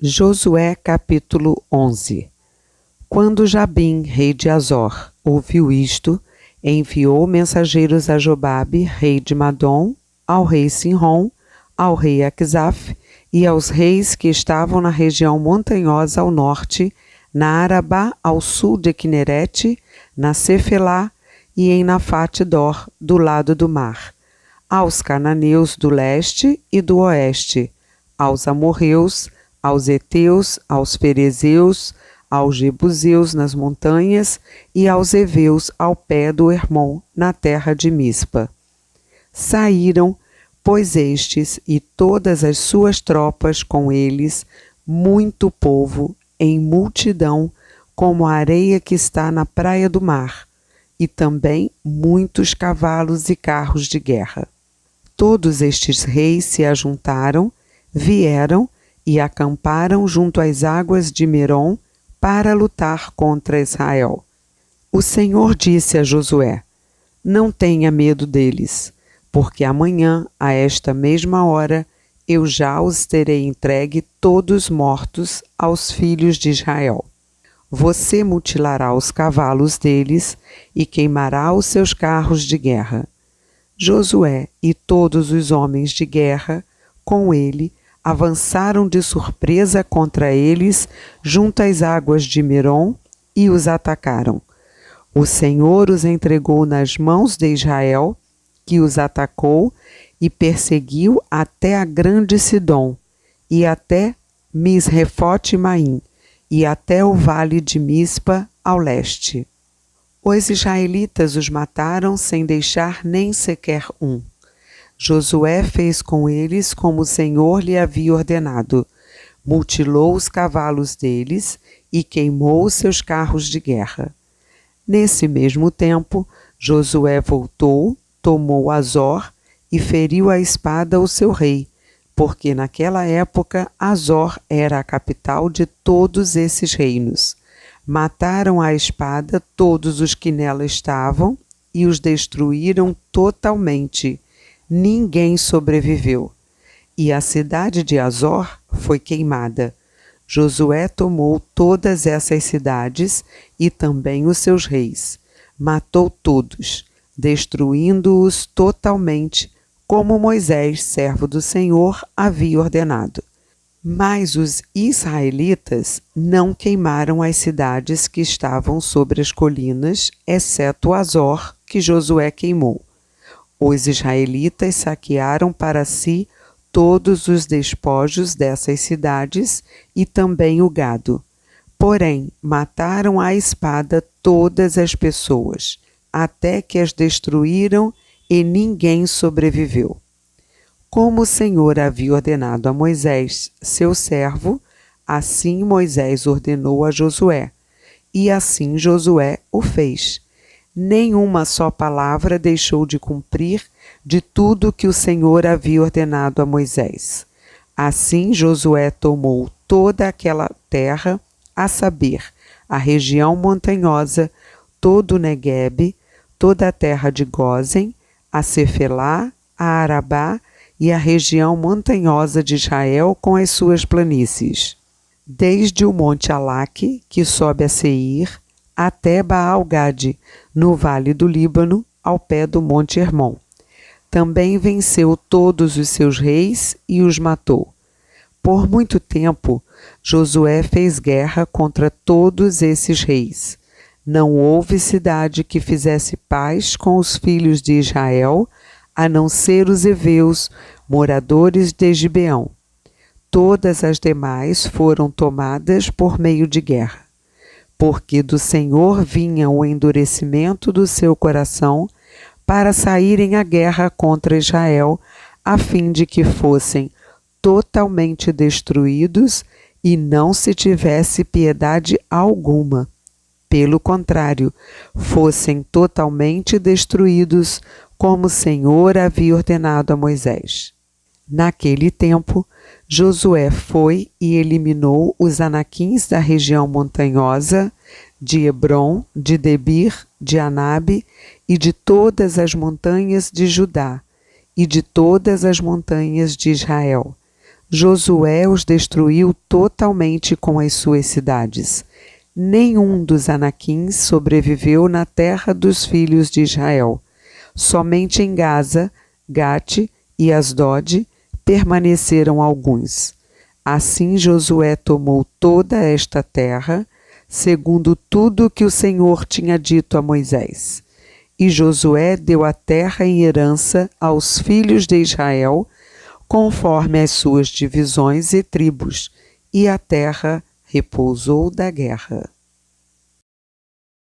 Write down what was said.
Josué capítulo 11. Quando Jabim, rei de Azor, ouviu isto, enviou mensageiros a Jobabe, rei de Madom, ao rei Sinrom, ao rei Aquisaf e aos reis que estavam na região montanhosa ao norte, na Arabá ao sul de Quinerete, na Cefelá e em Nafate-dor, do lado do mar, aos cananeus do leste e do oeste, aos amorreus, aos heteus, aos ferezeus, aos jebuseus nas montanhas e aos heveus ao pé do Hermon, na terra de Mispa. Saíram, pois estes e todas as suas tropas com eles, muito povo, em multidão, como a areia que está na praia do mar, e também muitos cavalos e carros de guerra. Todos estes reis se ajuntaram, vieram e acamparam junto às águas de Merom para lutar contra Israel. O Senhor disse a Josué: não tenha medo deles, porque amanhã, a esta mesma hora, eu já os terei entregue todos mortos aos filhos de Israel. Você mutilará os cavalos deles e queimará os seus carros de guerra. Josué e todos os homens de guerra, com ele, avançaram de surpresa contra eles junto às águas de Merom e os atacaram. O Senhor os entregou nas mãos de Israel, que os atacou e perseguiu até a grande Sidom, e até Misrefote-Maim, e até o vale de Mispa ao leste. Os israelitas os mataram sem deixar nem sequer um. Josué fez com eles como o Senhor lhe havia ordenado. Mutilou os cavalos deles e queimou os seus carros de guerra. Nesse mesmo tempo, Josué voltou, tomou Azor e feriu à espada o seu rei, porque naquela época Azor era a capital de todos esses reinos. Mataram à espada todos os que nela estavam e os destruíram totalmente. Ninguém sobreviveu, e a cidade de Azor foi queimada. Josué tomou todas essas cidades e também os seus reis. Matou todos, destruindo-os totalmente, como Moisés, servo do Senhor, havia ordenado. Mas os israelitas não queimaram as cidades que estavam sobre as colinas, exceto Azor, que Josué queimou. Os israelitas saquearam para si todos os despojos dessas cidades e também o gado. Porém, mataram à espada todas as pessoas, até que as destruíram e ninguém sobreviveu. Como o Senhor havia ordenado a Moisés, seu servo, assim Moisés ordenou a Josué, e assim Josué o fez. Nenhuma só palavra deixou de cumprir de tudo que o Senhor havia ordenado a Moisés. Assim Josué tomou toda aquela terra, a saber, a região montanhosa, todo o Neguebe, toda a terra de Gósen, a Cefelá, a Arabá e a região montanhosa de Israel com as suas planícies. Desde o monte Alaque, que sobe a Seir, até Baal-Gade, no vale do Líbano, ao pé do monte Hermon. Também venceu todos os seus reis e os matou. Por muito tempo, Josué fez guerra contra todos esses reis. Não houve cidade que fizesse paz com os filhos de Israel, a não ser os heveus, moradores de Gibeão. Todas as demais foram tomadas por meio de guerra. Porque do Senhor vinha o endurecimento do seu coração para saírem à guerra contra Israel, a fim de que fossem totalmente destruídos e não se tivesse piedade alguma. Pelo contrário, fossem totalmente destruídos, como o Senhor havia ordenado a Moisés. Naquele tempo, Josué foi e eliminou os anaquins da região montanhosa, de Hebrom, de Debir, de Anabe e de todas as montanhas de Judá, e de todas as montanhas de Israel. Josué os destruiu totalmente com as suas cidades. Nenhum dos anaquins sobreviveu na terra dos filhos de Israel. Somente em Gaza, Gate e Asdod permaneceram alguns. Assim Josué tomou toda esta terra, segundo tudo que o Senhor tinha dito a Moisés. E Josué deu a terra em herança aos filhos de Israel, conforme as suas divisões e tribos, e a terra repousou da guerra.